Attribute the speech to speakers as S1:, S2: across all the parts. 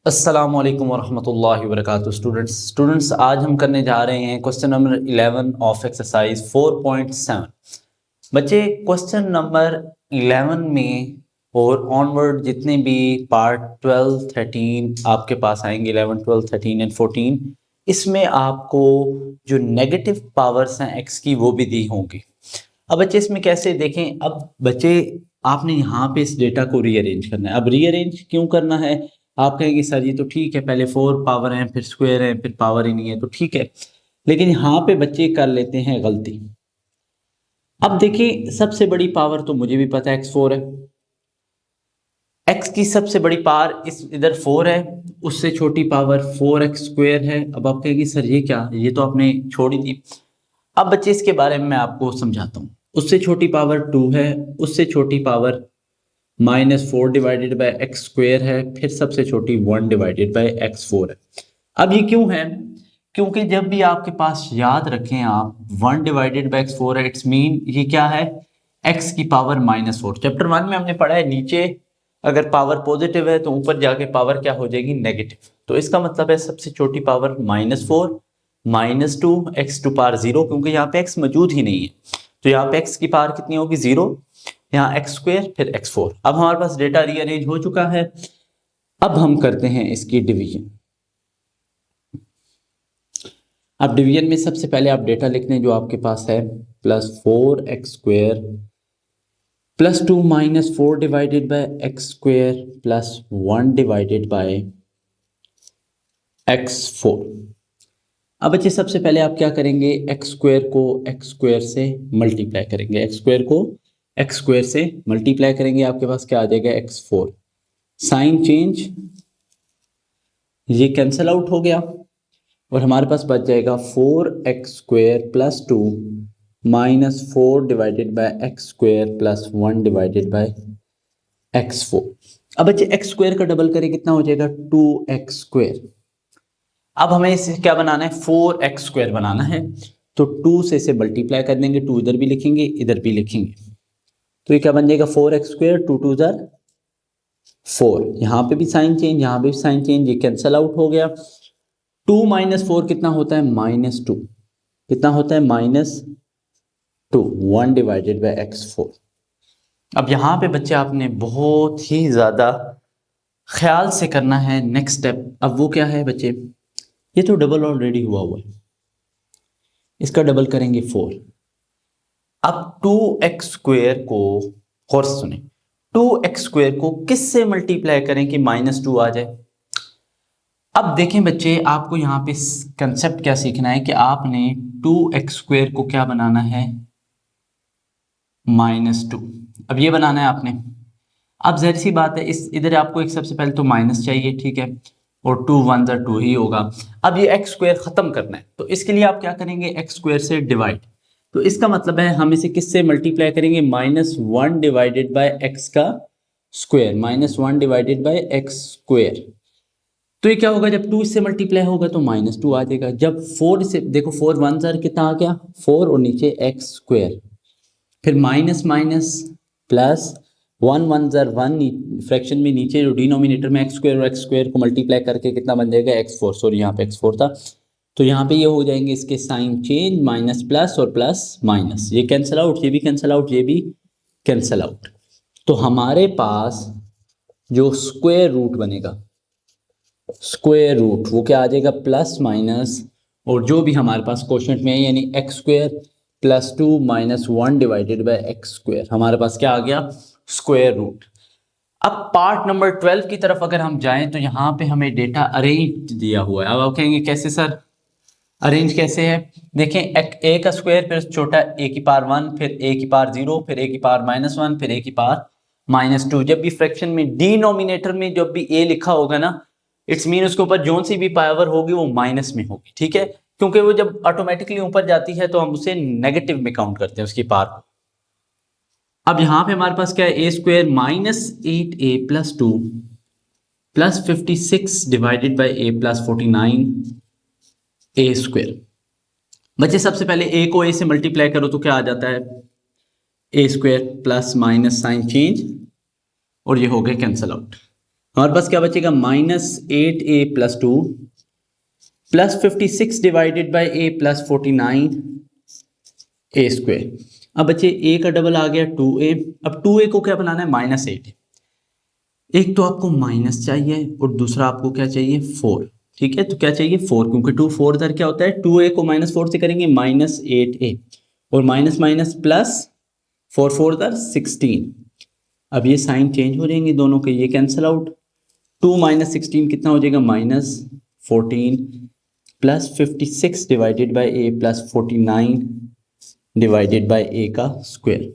S1: अस्सलाम वालेकुम वरहमतुल्लाहि वबरकातुहू। स्टूडेंट्स आज हम करने जा रहे हैं क्वेश्चन नंबर 11 ऑफ एक्सरसाइज 4.7। बच्चे क्वेश्चन नंबर 11 में और ऑनवर्ड जितने भी पार्ट 12 13 आपके पास आएंगे, 11 12 13 एंड 14, इसमें आपको जो नेगेटिव पावर्स हैं एक्स की वो भी दी होंगी। अब बच्चे इसमें कैसे देखें, अब बच्चे आपने यहाँ पे इस डेटा को रीअरेंज करना है। अब रीअरेंज क्यों करना है? आप कहेंगे सर ये तो ठीक है, पहले 4 पावर हैं फिर स्क्वायर है फिर पावर ही नहीं है, तो ठीक है, लेकिन यहाँ पे बच्चे कर लेते हैं गलती। अब देखिए सबसे बड़ी पावर तो मुझे भी पता है x4 है, x की सबसे बड़ी पावर इस इधर 4 है, उससे छोटी पावर 4x स्क्वायर है। अब आप कहेंगे सर ये क्या, ये तो आपने छोड़ ही दी। अब बच्चे इसके बारे में मैं आपको समझाता हूँ। उससे छोटी पावर 2 है, उससे छोटी power -4 divided bye x square है, फिर सबसे छोटी 1 डिवाइडेड बाय x4 है। अब ये क्यों है? क्योंकि जब भी आपके पास, याद रखें आप, 1 डिवाइडेड बाय x4 है, इट्स मीन ये क्या है, x की पावर -4। चैप्टर 1 में हमने पढ़ा है नीचे अगर पावर पॉजिटिव है तो ऊपर जाके पावर क्या हो जाएगी, नेगेटिव। तो इसका मतलब है सबसे छोटी पावर -4 -2 x टू पावर 0, क्योंकि यहाँ पे x मौजूद ही नहीं है, तो यहाँ पे x की पावर कितनी होगी, 0, यहाँ एक्स स्क्वायर फिर x4। अब हमारे पास डेटा रीअरेंज हो चुका है। अब हम करते हैं इसकी डिवीजन। अब डिवीजन में सबसे पहले आप डेटा लिख लें जो आपके पास है, +4x square +2 -4 divided bye x square +1 divided by x4। अब बच्चे सबसे पहले आप क्या करेंगे, एक्स स्क्वायर को एक्स स्क्वायर से मल्टीप्लाई करेंगे, एक्स स्क्वायर को एक्स स्क्वायर से मल्टीप्लाई करेंगे, आपके पास क्या आ जाएगा, x4। साइन चेंज, ये कैंसिल आउट हो गया और हमारे पास बच जाएगा 4x square +2 -4 divided bye x square +1 divided by x4। अब बच्चे एक्स स्क्वायर का डबल करें कितना हो जाएगा, 2x स्क्वायर। अब हमें इसे क्या बनाना है, 4x स्क्वायर बनाना है, तो 2 से इसे मल्टीप्लाई कर देंगे, 2 इधर भी लिखेंगे इधर भी लिखेंगे, तो ये क्या बन जाएगा, 4x स्क्वायर, 2 2 जार 4। यहाँ पे भी साइन चेंज, यहाँ पे भी साइन चेंज, ये कैंसिल आउट हो गया। 2 -4 कितना होता है, -2। कितना होता है, -2, 1 डिवाइडेड बाय x4। अब यहाँ पे बच्चे आपने बहुत ही ज़्यादा ख्याल से करना है नेक्स्ट स्टेप। अब वो क्या है बच्चे, ये तो डबल ऑलरेडी हुआ हुआ है, इसका डबल करेंगे 4। अब 2x स्क्वायर को, और सुने, 2x स्क्वायर को किससे मल्टीप्लाई करें कि -2 आ जाए। अब देखें बच्चे, आपको यहाँ पे कंसेप्ट क्या सीखना है कि आपने 2x स्क्वायर को क्या बनाना है, -2। अब ये बनाना है आपने। अब ज़ाहिर सी बात है, इस इधर आपको एक सबसे पहले तो माइनस चाहिए, ठीक है, और 2 1 2 ही होगा। अब ये x स्क्वायर खत्म करना है, तो इसके लिए आप क्या करेंगे, x स्क्वायर से डिवाइड। तो इसका मतलब है हम इसे किससे मल्टीप्लाई करेंगे, -1 डिवाइडेड बाय x का square, -1 divided by x square. तो ये क्या होगा, जब 2 इससे मल्टीप्लाई होगा तो -2 आ जाएगा। जब 4 से, देखो 4 1 जार कितना आ गया, 4 और नीचे x स्क्वायर, फिर minus minus plus, 1 1 jar 1, fraction में नीचे जो डिनोमिनेटर में x स्क्वायर और x स्क्वायर को मल्टीप्लाई करके कितना बन जाएगा, x4। सॉरी यहाँ पे x4 था, तो यहाँ पे ये हो जाएंगे इसके साइन चेंज, माइनस प्लस और प्लस माइनस, ये कैंसिल आउट, ये भी कैंसिल आउट, ये भी कैंसिल आउट। तो हमारे पास जो स्क्वायर रूट बनेगा, स्क्वायर रूट, वो क्या आ जाएगा, प्लस माइनस, और जो भी हमारे पास क्वेश्चन में है यानी x square +2 -1 divided by x square, हमारे पास क्या आ गया, स्क्वायर रूट। अब पार्ट नंबर 12 की तरफ अगर हम जाएं तो यहाँ पे हमें डेटा अरेंज दिया हुआ है। अब आप कहेंगे कैसे सर, अरेंज कैसे है, देखें, a का स्क्वायर फिर छोटा a की पावर 1 फिर a की पावर 0 फिर a की पावर -1 फिर a की पावर -2। जब भी फ्रैक्शन में डिनोमिनेटर में जब भी a लिखा होगा ना, इट्स मीन उसके ऊपर जो सी भी पावर होगी वो माइनस में होगी, ठीक है, क्योंकि वो जब ऑटोमेटिकली ऊपर जाती है तो हम उसे नेगेटिव में काउंट करते हैं उसकी पावर। अब यहां पे हमारे पास क्या है, a square -8a + 2 + 56 divided by a + 49 a square. बच्चे सबसे पहले a को a से मल्टीप्लाई करो तो क्या आ जाता है, a square plus minus sign change, और ये हो गए कैंसिल आउट। हमारे पास क्या बचेगा, -8a + 2 plus 56 divided by a plus 49a²। अब बच्चे a का डबल आ गया 2a। अब 2a को क्या बनाना है, -8। एक तो आपको माइनस चाहिए और दूसरा आपको क्या चाहिए, 4। ठीक है, तो क्या चाहिए, 4, क्योंकि 2 4 इधर क्या होता है, 2a को -4 से करेंगे -8a और माइनस माइनस प्लस 4 4 इधर 16। अब ये साइन चेंज हो जाएंगे दोनों के, ये कैंसिल आउट। 2 - 16 कितना हो जाएगा, -14 plus 56 divided by a plus 49 divided by a का स्क्वायर।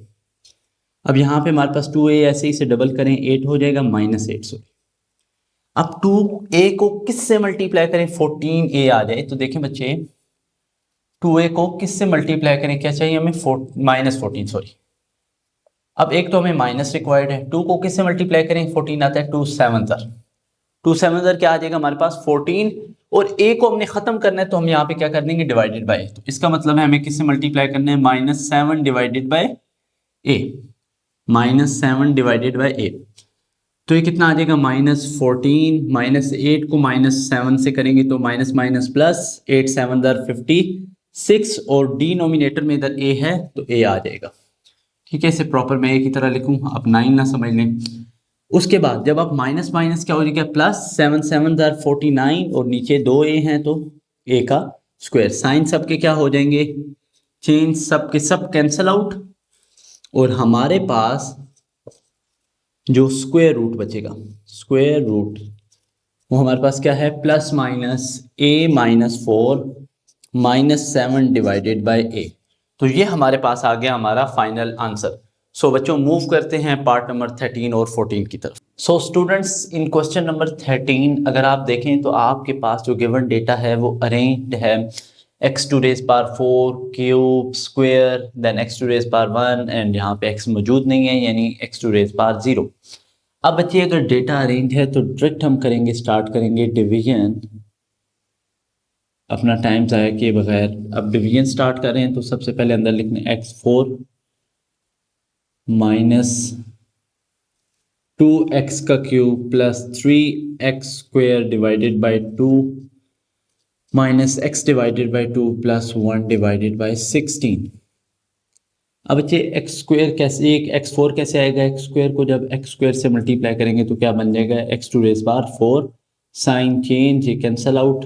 S1: अब यहाँ पे हमारे पास 2a ऐसे ही से डबल करें 8 हो जाएगा, -8 सॉरी। अब 2a को किससे मल्टीप्लाई करें, 14a आ जाए। तो देखें बच्चे, 2a को किससे मल्टीप्लाई करें, क्या चाहिए हमें, -14 सॉरी। अब एक तो हमें माइनस रिक्वायर्ड है, 2 को किससे मल्टीप्लाई करें, 14 आता है, 2 7 क्या आ जाएगा हमारे पास 14। और a को हमने खत्म करना है तो हम यहाँ पे क्या कर देंगे, डिवाइडेड बाय। तो इसका मतलब है हमें किससे मल्टीप्लाई करना है, -7 divided by a, -7 divided by a। तो ये कितना आ जाएगा, -14, -8 को -7 से करेंगे तो माइनस माइनस प्लस, 8 7 56 और डिनोमिनेटर में इधर a है तो a आ जाएगा। ठीक है, इसे प्रॉपर मैं a की तरह लिखूं, आप 9 ना समझ लें। उसके बाद जब आप माइनस माइनस क्या हो जाएगा, प्लस 7 7 49 और नीचे 2a हैं तो a का स्क्वायर। साइन सबके क्या हो जाएंगे, चेंज, सब के सब कैंसल आउट और हमारे पास जो स्क्वायर रूट बचेगा, स्क्वायर रूट वो हमारे पास क्या है, plus minus a-4 -7 divided by a। तो ये हमारे पास आ गया हमारा फाइनल आंसर। सो बच्चों मूव करते हैं पार्ट नंबर 13 और 14 की तरफ। सो स्टूडेंट्स, इन क्वेश्चन नंबर 13 अगर आप देखें तो आपके पास जो गिवन डेटा है वो अरेंज्ड है x⁴, cube, square, then x⁴ 1 and यहाँ पे x मौजूद नहीं है यानी x⁴0। अब बच्चे अगर डेटा अरेंज है तो डायरेक्ट हम करेंगे, स्टार्ट करेंगे डिवीजन, अपना टाइम ज़ाया किए बगैर। अब डिवीजन स्टार्ट कर रहे हैं तो सबसे पहले अंदर लिखने x4 माइनस 2x का cube plus 3x² divided by 2 minus x divided by 2 plus 1 divided by 16। अब बच्चे x² कैसे, एक x4 कैसे आएगा, x² को जब x² से मल्टीप्लाई करेंगे तो क्या बन जाएगा, x⁴, साइन चेंज, ये कैंसल आउट।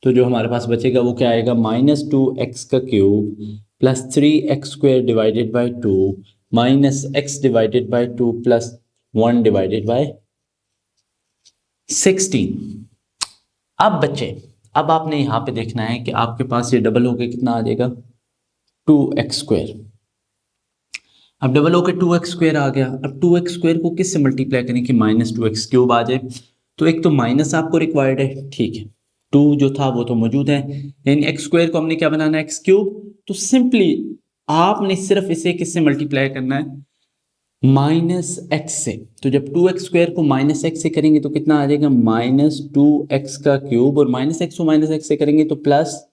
S1: तो जो हमारे पास बचेगा वो क्या आएगा, -2x का cube plus 3x² divided by 2 minus x divided by 2 plus 1 divided by 16। अब बच्चे, अब आपने यहाँ पे देखना है कि आपके पास ये डबल होके कितना आ जाएगा, 2x²। अब डबल होके 2x² आ गया। अब 2x² को किससे मल्टीप्लाई करें कि -2x³ आ जाए। तो एक तो माइनस आपको रिक्वायर्ड है, ठीक है, 2 जो था वो तो मौजूद है, यानी x² को हमने क्या बनाना है, x3। तो सिंपली आपने सिर्फ इसे किससे मल्टीप्लाई करना है, -x से। तो जब 2x² को -x से करेंगे तो कितना आ जाएगा, -2x का क्यूब और -x को -x से करेंगे तो प्लस,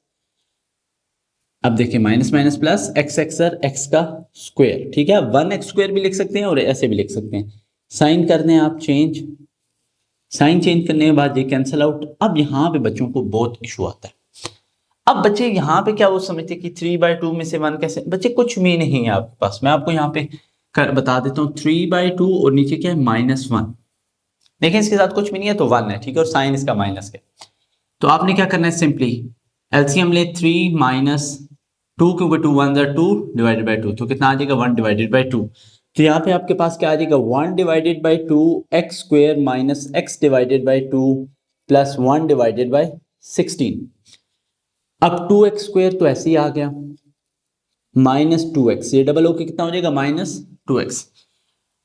S1: अब देखिए माइनस माइनस प्लस, x का स्क्वायर। ठीक है, 1x² भी लिख सकते हैं और ऐसे भी लिख सकते हैं। साइन कर दें आप चेंज, साइन चेंज करने के बाद ये कैंसिल आउट। अब यहाँ पे बच्चों को बहुत इशू आता है। अब बच्चे यहाँ पे क्या वो समझते हैं कि 3/2 में से 1 कैसे, बच्चे कुछ भी नहीं है आपके पास। मैं आपको यहाँ पे बता देता हूँ, 3/2 और नीचे क्या है, -1। देखिए इसके साथ कुछ भी नहीं है तो 1 है, ठीक है, और साइन इसका माइनस है। तो आपने क्या करना है, सिंपली एलसीएम ले 3 - 2, क्योंकि 2 1 2 डिवाइडेड बाई 2, तो कितना आ जाएगा, 1 डिवाइडेड बाई 2। तो यहाँ पे आपके पास क्या आ जाएगा, 1 divided by 2 x² minus x divided by 2 plus 1 divided by 16। अब 2x² तो ऐसे ही आ गया, -2x, ये डबल होके कितना हो जाएगा, -2x।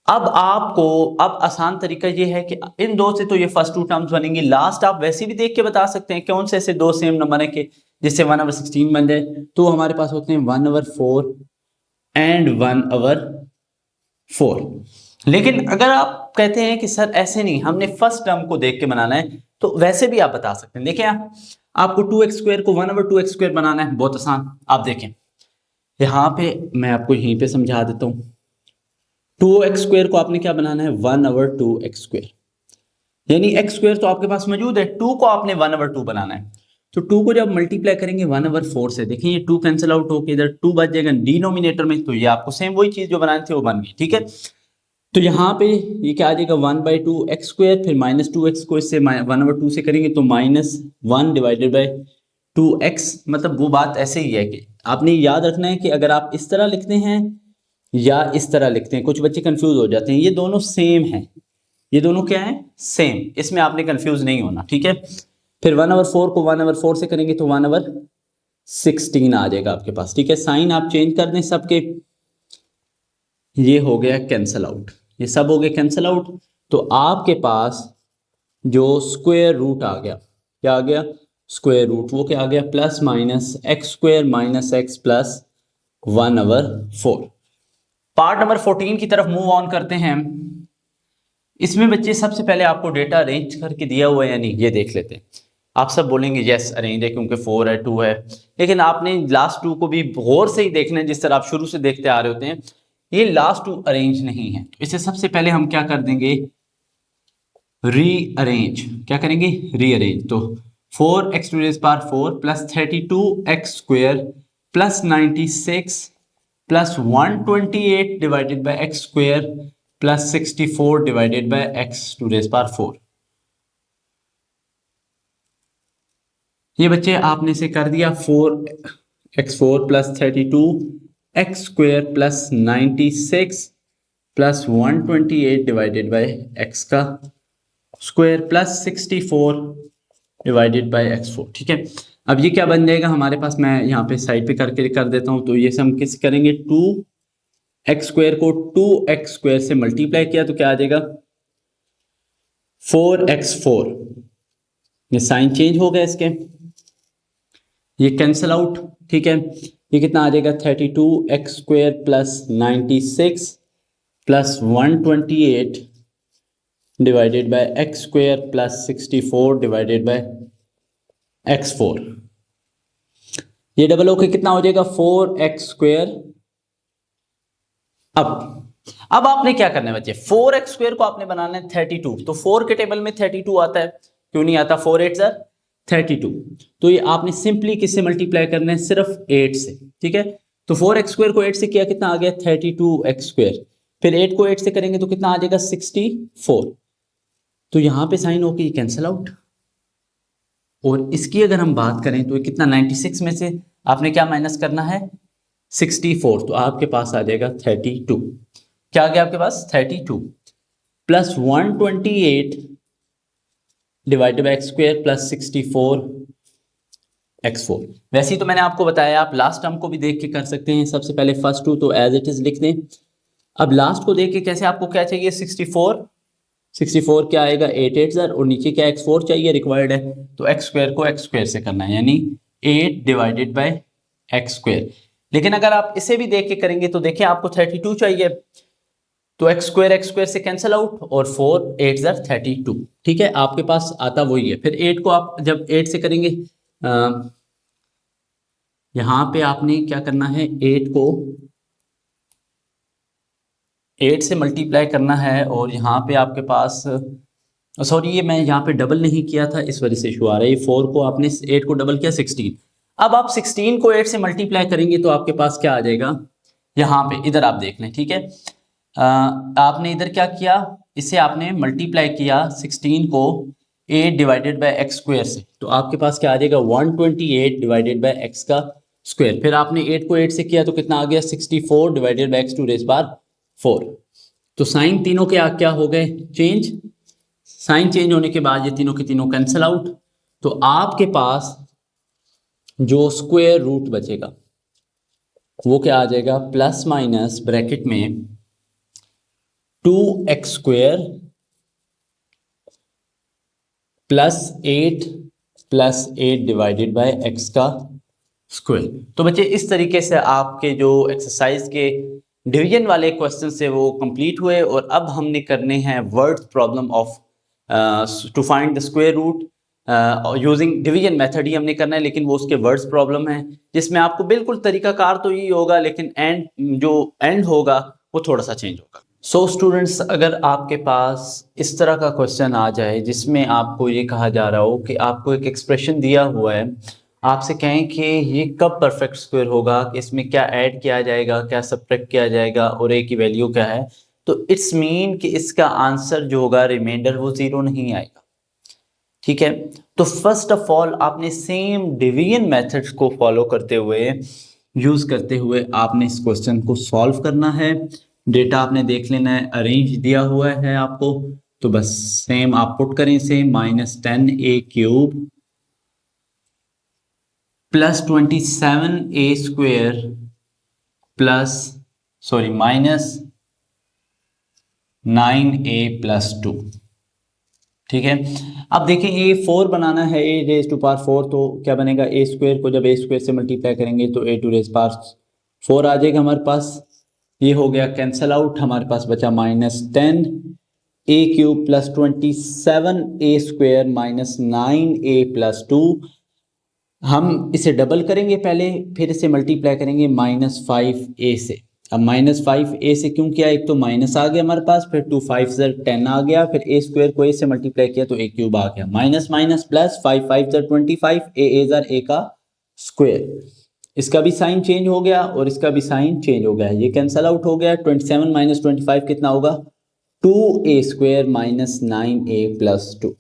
S1: अब आपको, अब आसान तरीका ये है कि इन दो से तो ये फर्स्ट 2 टर्म्स बनेंगी, लास्ट आप वैसे भी देख के बता सकते हैं कौन से ऐसे दो सेम नंबर है कि जिससे 1/16 बन जाए। तो हमारे पास होते हैं 1/4 एंड 1/4। लेकिन अगर आप कहते हैं कि सर ऐसे नहीं, हमने फर्स्ट टर्म को देख के बनाना है, तो वैसे भी आप बता सकते हैं। देखिए आपको 2x² को 1/2x² बनाना है, बहुत आसान। आप देखें यहाँ पे मैं आपको यहीं पे समझा देता हूँ। 2x² को आपने क्या बनाना है, 1/2x²। यानी एक्स स्क्वायर तो आपके पास मौजूद है, 2 को आपने 1/2 बनाना है। तो 2 को जब मल्टीप्लाई करेंगे 1/4 से, देखिए ये 2 कैंसिल आउट होकर इधर 2 बच जाएगा डिनोमिनेटर में, तो ये आपको सेम वही चीज जो बनानी थी वो बन गई, ठीक है। तो यहाँ पे ये क्या आ जाएगा 1/2 एक्स स्क्वायर, फिर -2x को इससे 1/2 से करेंगे तो -1/2x। मतलब वो बात ऐसे ही है कि आपने याद रखना है कि अगर आप इस तरह लिखते हैं या इस तरह लिखते हैं, कुछ बच्चे कंफ्यूज हो जाते हैं, ये दोनों सेम हैं, ये दोनों क्या है सेम, इसमें आपने कंफ्यूज नहीं होना, ठीक है। फिर 1/4 को 1/4 से करेंगे तो 1/16 आ जाएगा आपके पास, ठीक है। साइन आप चेंज कर दें सबके, ये हो गया कैंसल आउट, ये सब हो गए कैंसल आउट। तो आपके पास जो स्क्वायर रूट आ गया, क्या आ गया स्क्वायर रूट, वो क्या आ गया plus minus x square minus x plus 1/4। Part number 14 की तरफ मूव ऑन करते हैं। इसमें बच्चे सबसे पहले आपको डेटा अरेंज करके दिया हुआ है या नहीं ये देख लेते हैं। आप सब बोलेंगे यस अरेंज है क्योंकि 4 है 2 है, लेकिन आपने लास्ट 2 को भी गौर से ही देखना है, जिस तरह आप शुरू से देखते आ रहे होते हैं। ये लास्ट 2 अरेंज नहीं है, इसे सबसे पहले हम क्या कर देंगे रीअरेंज। क्या करेंगे रीअरेंज। तो 4x⁴ plus 32x² plus 96 plus 128 divided by x² plus 64 divided by x⁴। ये बच्चे आपने से कर दिया 4x4 plus 32x² plus 96 plus 128 divided by x का square plus 64 divided by x4, ठीक है। अब ये क्या बन जाएगा हमारे पास, मैं यहाँ पे साइड पे करके कर देता हूँ। तो ये से हम किस करेंगे 2x² को 2x² से मल्टीप्लाई किया तो क्या आ जाएगा 4x4। ये साइन चेंज हो गया इसके, ये कैंसल आउट, ठीक है। ये कितना आ जाएगा 32x² plus 96 plus 128 divided by x² plus 64 divided by x4। ये डबल होके कितना हो जाएगा 4x²। अब आपने क्या करना है बच्चे, 4x² को आपने बनाना है 32। तो 4 के टेबल में 32 आता है, क्यों नहीं आता, 4 8 32। तो ये आपने सिंपली किससे मल्टीप्लाई करना है, सिर्फ 8 से, ठीक है। तो 4x² को 8 से किया कितना आ गया 32x², फिर 8 को 8 से करेंगे तो कितना आ जाएगा 64। तो यहां पे साइन होके ये कैंसिल आउट। और इसकी अगर हम बात करें तो कितना 96 में से आपने क्या माइनस करना है 64, तो आपके पास आ जाएगा 32। क्या आ गया आपके पास 32 plus 128 divided by x² plus 64 x4। वैसे ही तो मैंने आपको बताया आप लास्ट टर्म को भी देख के कर सकते हैं। सबसे पहले फर्स्ट 2 तो एज इट इज लिख दें। अब लास्ट को देख के कैसे, आपको क्या चाहिए 64 क्या आएगा 8 8 और नीचे क्या x4 चाहिए रिक्वायर्ड है, तो x² को x² से करना है, यानी 8 डिवाइडेड बाई x²। लेकिन अगर आप इसे भी देख के करेंगे तो देखिए आपको 32 चाहिए, तो x² से कैंसिल आउट और 4 8 32, ठीक है। आपके पास आता वही है। फिर 8 को आप जब 8 से करेंगे यहां पे आपने क्या करना है 8 को 8 से मल्टीप्लाई करना है, और यहाँ पे आपके पास सॉरी ये मैं यहाँ पे डबल नहीं किया था इस वजह से इशू आ रहा है। 4 को आपने 8 को डबल किया 16। अब आप 16 को 8 से मल्टीप्लाई करेंगे तो आपके पास क्या आ जाएगा, यहाँ पे इधर आप देख लें, ठीक है। आपने इधर क्या किया, इसे आपने मल्टीप्लाई किया 16 को 8 डिवाइडेड बाय x² से, तो आपके पास क्या आ जाएगा 128 डिवाइडेड बाय x का स्क्वायर। फिर आपने 8 को 8 से किया तो कितना आ गया 64 डिवाइडेड बाय x⁴। तो साइन तीनों के क्या हो गए चेंज। साइन चेंज होने के बाद ये तीनों के तीनों कैंसिल आउट। तो आपके पास जो स्क्वायर रूट बचेगा वो क्या आ जाएगा प्लस माइनस ब्रैकेट में 2x² plus 8 divided bye x का स्क्वायर। तो बच्चे इस तरीके से आपके जो एक्सरसाइज के डिवीजन वाले क्वेश्चन से वो कंप्लीट हुए, और अब हमने करने हैं word problem of to find the square root using division method ही हमने करना है, लेकिन वो उसके वर्ड्स प्रॉब्लम है जिसमें आपको बिल्कुल तरीकाकार तो यही होगा, लेकिन एंड होगा वो थोड़ा सा चेंज होगा। सो स्टूडेंट्स, अगर आपके पास इस तरह का क्वेश्चन आ जाए जिसमें आपको ये कहा जा रहा हो कि आपको एक एक्सप्रेशन दिया हुआ है, आपसे कहें कि ये कब परफेक्ट स्क्वायर होगा, कि इसमें क्या ऐड किया जाएगा, क्या सब्ट्रैक्ट किया जाएगा और ए की वैल्यू क्या है, तो इट्स मीन कि इसका आंसर जो होगा रिमाइंडर वो जीरो नहीं आएगा। ठीक है, तो फर्स्ट ऑफ ऑल आपने सेम डिवीजन मेथड्स को फॉलो करते हुए, यूज करते हुए आपने इस क्वेश्चन को सॉल्व करना है। डेटा आपने देख लेना है, अरेंज दिया हुआ है आपको, तो बस सेम आप पुट करें, same -10a³ plus 27a² plus -9a+2। ठीक है, अब देखें ए 4 बनाना है, ए रेज टू पावर 4, तो क्या बनेगा, ए स्क्वायर को जब ए स्क्वायर से मल्टीप्लाई करेंगे तो ए टू रेज पावर 4 आ जाएगा हमारे पास। ये हो गया कैंसल आउट, हमारे पास बचा -10a³ plus 27a² minus 9a+2। हम इसे डबल करेंगे पहले, फिर इसे मल्टीप्लाई करेंगे -5a से। अब -5a से क्यों किया, एक तो माइनस आ गया हमारे पास, फिर 2 5 10 आ गया, फिर a स्क्वायर को a से मल्टीप्लाई किया तो a³ आ गया, माइनस माइनस प्लस 5 5 25, a का स्क्वायर। इसका भी साइन चेंज हो गया और इसका भी साइन चेंज हो गया, ये कैंसल आउट हो गया। 27 - 25 कितना होगा, 2a² माइनस 9a+2।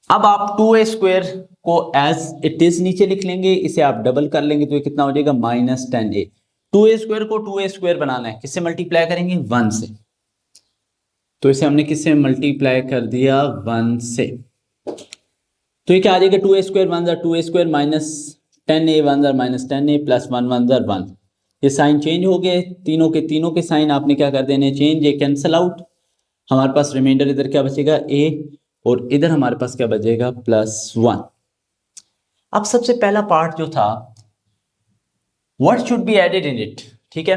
S1: अब आप 2a² को एज इट इज नीचे लिख लेंगे, इसे आप डबल कर लेंगे तो ये कितना हो जाएगा, -10a। 2a² को 2a² बनाना है, किससे मल्टीप्लाई करेंगे, 1 से, तो इसे हमने किससे मल्टीप्लाई कर दिया, 1 से। तो ये क्या आ जाएगा, 2a² 1 2a² minus 10a 1 -10a plus 1 1 1। ये साइन चेंज हो गए, तीनों के साइन आपने क्या कर देने, चेंज, ये कैंसल आउट। हमारे पास रिमाइंडर इधर क्या बचेगा, a, और इधर हमारे पास क्या बचेगा, +1। अब सबसे पहला पार्ट जो था, what should be added in it, ठीक है,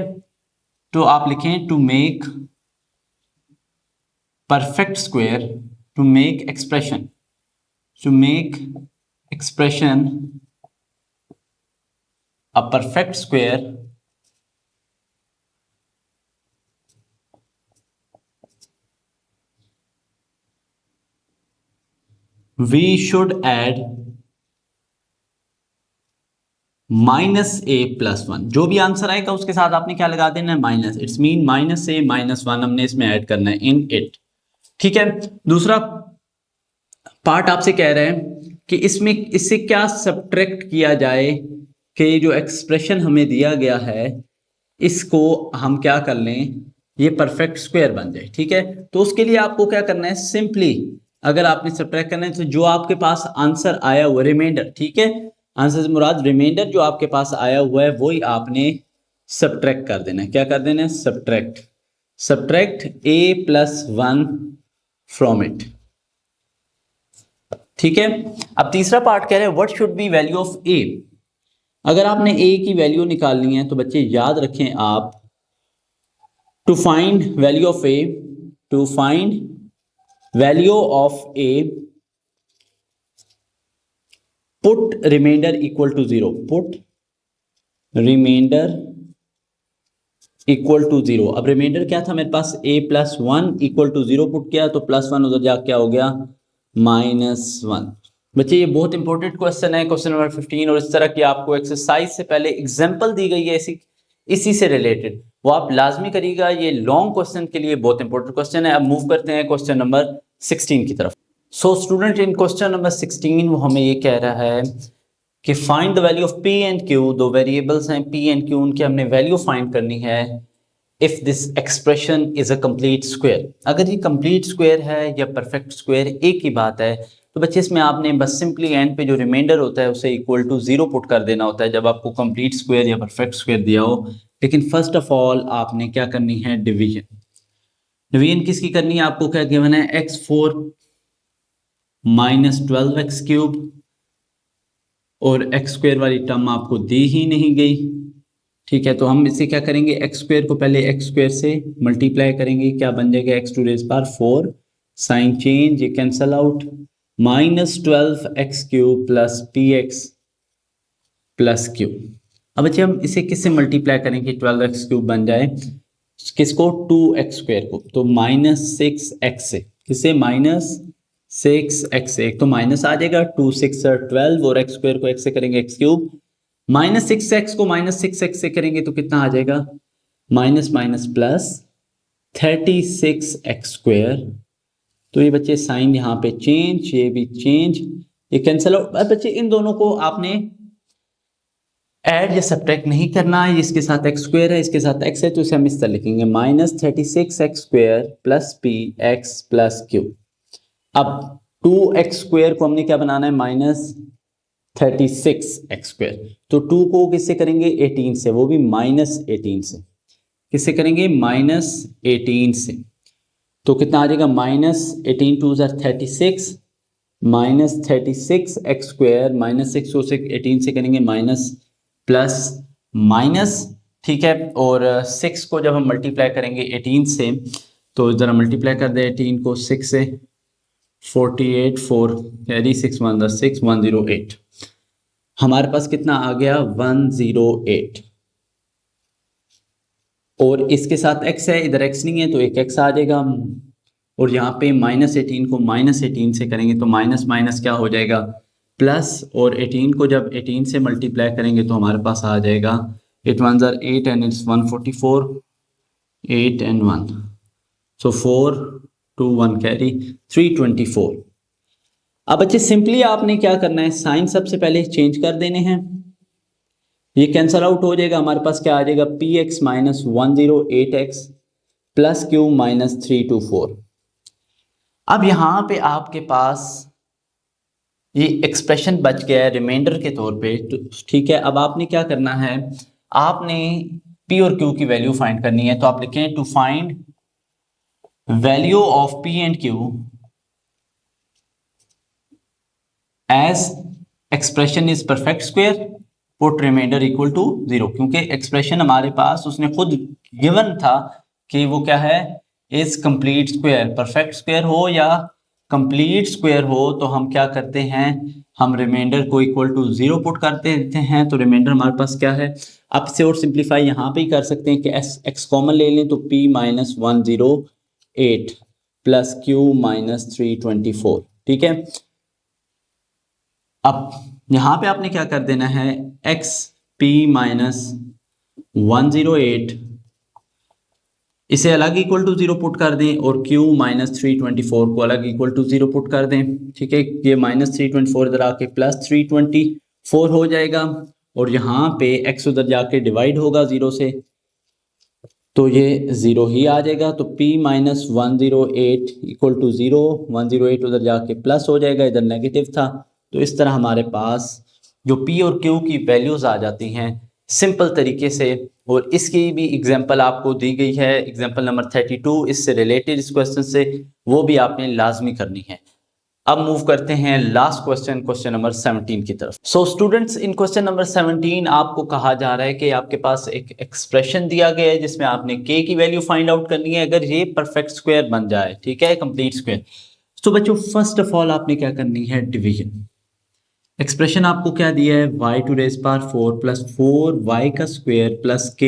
S1: तो आप लिखें to make perfect square, to make expression a perfect square, we should add -a+1। जो भी आंसर आएगा उसके साथ आपने क्या लगा देना है, माइनस, इट्स मीन -a-1 हमने इसमें ऐड करना है इन इट। ठीक है, दूसरा पार्ट आपसे कह रहे हैं कि इसमें इससे क्या सब्ट्रैक्ट किया जाए, कि जो एक्सप्रेशन हमें दिया गया है इसको हम क्या कर लें, ये परफेक्ट स्क्वायर बन जाए। ठीक है, तो उसके लिए आपको क्या करना है, सिंपली अगर आपने सब्ट्रैक्ट करना है तो जो आपके पास आंसर आया हुआ रिमाइंडर, ठीक है, आंसर से मुराद रिमाइंडर जो आपके पास आया हुआ है वही आपने सब्ट्रैक्ट कर देना है। क्या कर देना है, सब्ट्रैक्ट a+1 फ्रॉम इट। ठीक है, अब तीसरा पार्ट कह रहे हैं what should B value of a। अगर आपने a की वैल्यू निकालनी है तो बच्चे याद रखें आप, to find value of a, put remainder equal to 0, अब रिमाइंडर क्या था मेरे पास, a+1 इक्वल टू 0 पुट किया तो +1 उधर जाके क्या हो गया, -1। बच्चे ये बहुत इंपॉर्टेंट क्वेश्चन है, क्वेश्चन नंबर 15, और इस तरह की आपको एक्सरसाइज से पहले एग्जांपल दी गई है इसी से रिलेटेड, वो आप लाजमी करिएगा। ये लॉन्ग क्वेश्चन के लिए बहुत इंपॉर्टेंट क्वेश्चन है। अब मूव करते हैं क्वेश्चन नंबर 16 की तरफ। सो स्टूडेंट, इन क्वेश्चन नंबर 16 वो हमें ये कह रहा है कि find the value of p and q। दो वेरिएबल्स हैं p एंड q, उनकी हमने वैल्यू फाइंड करनी है। If this expression is a complete square, अगर ये कंप्लीट स्क्वायर है या परफेक्ट स्क्वायर, एक ही बात है। तो बच्चे इसमें आपने बस सिंपली एंड पे जो रिमाइंडर होता है उसे इक्वल टू 0 पुट कर देना होता है जब आपको कंप्लीट स्क्वायर या परफेक्ट स्क्वायर दिया हो। लेकिन फर्स्ट ऑफ ऑल आपने क्या करनी है, डिवीजन किसकी करनी है, आपको क्या गिवन है, x4 - 12x³ और x² वाली टर्म आपको दी ही नहीं गई। ठीक है, तो हम इसे क्या करेंगे, x² को पहले x² से मल्टीप्लाई करेंगे, क्या बन जाएगा, x⁴ साइन चेंज, ये cancel out, -12x³ plus px plus q। अब बच्चे हम इसे किससे मल्टीप्लाई करेंगे, 12x³ बन जाए किसको, 2x² को, तो -6x से, किससे, -6x से, एक तो माइनस आ जाएगा, 2 6 12 और x² को x से करेंगे x³ -6x को -6x से करेंगे तो कितना आ जाएगा, माइनस माइनस प्लस 36x²। तो ये बच्चे साइन यहाँ पे चेंज, ये भी चेंज, ये कैंसिल आउट। अब बच्चे इन दोनों को आपने ऐड या सब्ट्रैक्ट नहीं करना है, इसके साथ x² है, इसके साथ x है, तो इसे हम इस तरह लिखेंगे -36x² plus p x plus q। अब 2x² को हमने क्या बनाना है, -36x², तो 2 को किससे करेंगे, 18 से, वो भी -18 से, किससे करेंगे, -18 से, तो कितना आ जाएगा, -18 2 36, -36x², -6 को 18 से करेंगे माइनस प्लस माइनस, ठीक है, और 6 को जब हम मल्टीप्लाई करेंगे 18 से, तो जरा मल्टीप्लाई कर दे 18 को 6 से, 48 4 कैरी 6 1 6 108, हमारे पास कितना आ गया, 108, और इसके साथ x है, इधर x नहीं है तो एक x आ जाएगा, और यहाँ पे -18 को -18 से करेंगे तो माइनस माइनस क्या हो जाएगा, प्लस, और 18 को जब 18 से मल्टीप्लाई करेंगे तो हमारे पास आ जाएगा 8 1 8 and it's 144, 8 and 1, so 4 2 1 carry 324। अब बच्चे सिंपली आपने क्या करना है, साइन सबसे पहले चेंज कर देने हैं, ये कैंसल आउट हो जाएगा, हमारे पास क्या आ जाएगा, px -108x प्लस q -324। अब यहां पे आपके पास ये एक्सप्रेशन बच गया है रिमाइंडर के तौर पे, तो ठीक है। अब आपने क्या करना है, आपने p और q की वैल्यू फाइंड करनी है, तो आप लिखें to find value of p and q as expression is perfect square put remainder equal to 0, क्योंकि एक्सप्रेशन हमारे पास उसने खुद गिवन था कि वो क्या है, is complete square, perfect square हो या कंप्लीट स्क्वायर हो, तो हम क्या करते हैं, हम रिमाइंडर को इक्वल टू 0 पुट कर देते हैं, तो रिमाइंडर हमारे पास क्या है। आप इसे और सिंप्लीफाई यहाँ पे ही कर सकते हैं कि x कॉमन ले लें, तो p -108 प्लस q -324, ठीक है। अब यहां पे आपने क्या कर देना है, x p -108 इसे अलग इक्वल टू 0 पुट कर दें, और q -324 को अलग इक्वल टू 0 पुट कर दें, ठीक है। ये -324 इधर आके +324 हो जाएगा, और यहाँ पे x उधर जाके डिवाइड होगा 0 से, तो ये 0 ही आ जाएगा, तो p -108 इक्वल टू 0, 108 उधर जाके प्लस हो जाएगा, इधर नेगेटिव था, तो इस तरह हमारे पास जो p और q की वैल्यूज आ जाती हैं सिंपल तरीके से। और इसकी भी एग्जांपल आपको दी गई है, एग्जांपल नंबर 32, इससे रिलेटेड इस क्वेश्चन से, वो भी आपने लाजमी करनी है। अब मूव करते हैं लास्ट क्वेश्चन, क्वेश्चन नंबर 17 की तरफ। सो स्टूडेंट्स, इन क्वेश्चन नंबर 17 आपको कहा जा रहा है कि आपके पास एक एक्सप्रेशन दिया गया है जिसमें आपने k की वैल्यू फाइंड आउट करनी है, अगर ये परफेक्ट स्क्वायर बन जाए, ठीक है, कंप्लीट स्क्वायर। तो बच्चों फर्स्ट ऑफ ऑल आपने क्या करनी है, डिवीजन। एक्सप्रेशन आपको क्या दिया है, y to raise power 4 plus 4y का square plus k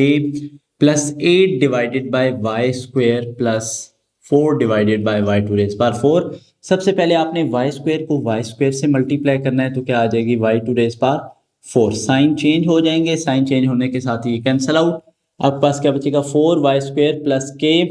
S1: plus 8 divided by y square plus 4 divided by y to raise power 4। सबसे पहले आपने y स्क्वायर को y स्क्वायर से मल्टीप्लाई करना है, तो क्या आ जाएगी, y to raise power 4, sign change हो जाएंगे, साइन चेंज होने के साथ ही कैंसल आउट, आपके पास क्या बचेगा, 4y square plus k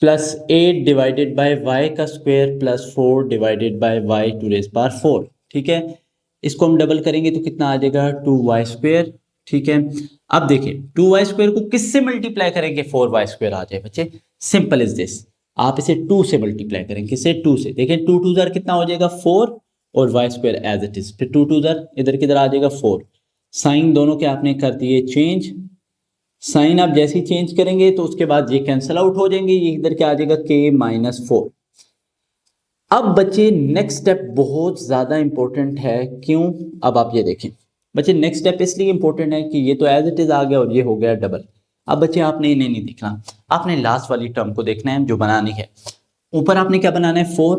S1: plus 8 divided by y का square plus 4 divided by y to raise power 4, ठीक है। इसको हम डबल करेंगे तो कितना आ जाएगा, 2y स्क्वायर, ठीक है। अब देखिए 2y स्क्वायर को किससे मल्टीप्लाई करेंगे, 4y स्क्वायर आ जाए बच्चे, सिंपल इज दिस। आप इसे 2 से मल्टीप्लाई करेंगे, किससे, 2 से। देखिए 2 2 ज़र कितना हो जाएगा, 4, और y square as it is, फिर 2 2 ज़र इधर किधर आ जाएगा 4। साइन दोनों के आपने कर दिए चेंज, साइन आप जैसे ही चेंज करेंगे तो उसके बाद ये कैंसिल आउट हो जाएंगे, ये इधर क्या आ जाएगा, k -4। अब बच्चे नेक्स्ट स्टेप बहुत ज्यादा इंपॉर्टेंट है, क्यों, अब आप ये देखें बच्चे, नेक्स्ट स्टेप इसलिए इंपॉर्टेंट है कि ये तो एज इट इज आ गया और ये हो गया डबल। अब बच्चे आपने इन्हें नहीं देखना, आपने लास्ट वाली टर्म को देखना है जो बनानी है। ऊपर आपने क्या बनाना है, 4,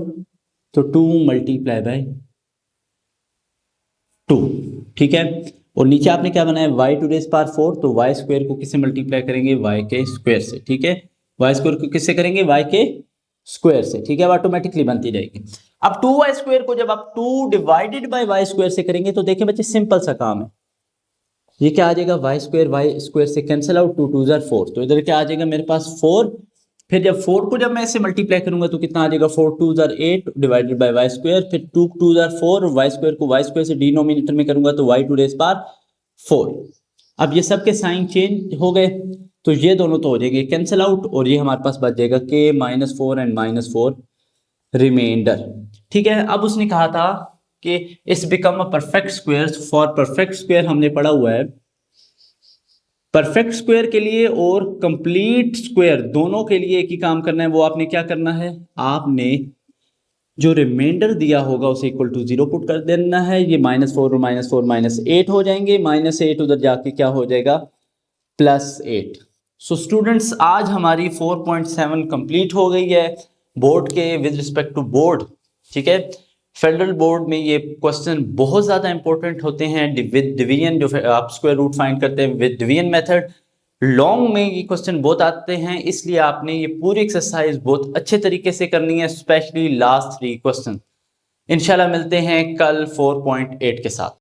S1: तो 2 मल्टीप्लाई बाय 2, ठीक है। और नीचे आपने क्या बनाया y टू रेज पावर 4, तो y स्क्वायर को किससे मल्टीप्लाई करेंगे, y के स्क्वायर से, ठीक है। y स्क्वायर को किससे करेंगे, y के स्क्वायर से, ठीक है, ऑटोमेटिकली बनती रहेगी। अब 2y स्क्वायर को जब आप 2 डिवाइडेड बाय y स्क्वायर से करेंगे तो देखिए बच्चे सिंपल सा काम है, ये क्या आ जाएगा, y स्क्वायर से कैंसिल आउट, 2 2 4, तो इधर क्या आ जाएगा मेरे पास 4, फिर जब 4 को जब मैं ऐसे मल्टीप्लाई करूंगा तो कितना आ जाएगा, 4 2 8 डिवाइडेड बाय y स्क्वायर, फिर 2 2 4, y स्क्वायर को y स्क्वायर से डिनोमिनेटर में करूंगा तो y टू रेज पावर 4। अब ये सब के साइन चेंज हो गए, तो ये दोनों तो हो जाएंगे कैंसिल आउट, और ये हमारे पास बच जाएगा k -4 एंड -4 रिमाइंडर, ठीक है। अब उसने कहा था कि इस become a perfect square, for perfect square हमने पढ़ा हुआ है, परफेक्ट स्क्वायर के लिए और कंप्लीट स्क्वायर दोनों के लिए एक ही काम करना है, वो आपने क्या करना है, आपने जो रिमाइंडर दिया होगा उसे इक्वल टू 0 पुट कर देना है। ये -4 और -4 -8 हो जाएंगे, -8 उधर जाके क्या हो जाएगा, +8। सो स्टूडेंट्स आज हमारी 4.7 कंप्लीट हो गई है बोर्ड के विद रिस्पेक्ट टू बोर्ड, ठीक है। फेडरल बोर्ड में ये क्वेश्चन बहुत ज़्यादा इंपॉर्टेंट होते हैं विद डिवीजन, जो आप स्क्वायर रूट फाइंड करते हैं विद डिवीजन मेथड, लॉन्ग में ये क्वेश्चन बहुत आते हैं, इसलिए आपने ये पूरी एक्सरसाइज बहुत अच्छे तरीके से करनी है, स्पेशली लास्ट 3 क्वेश्चन। इंशाल्लाह मिलते हैं कल 4.8 के साथ।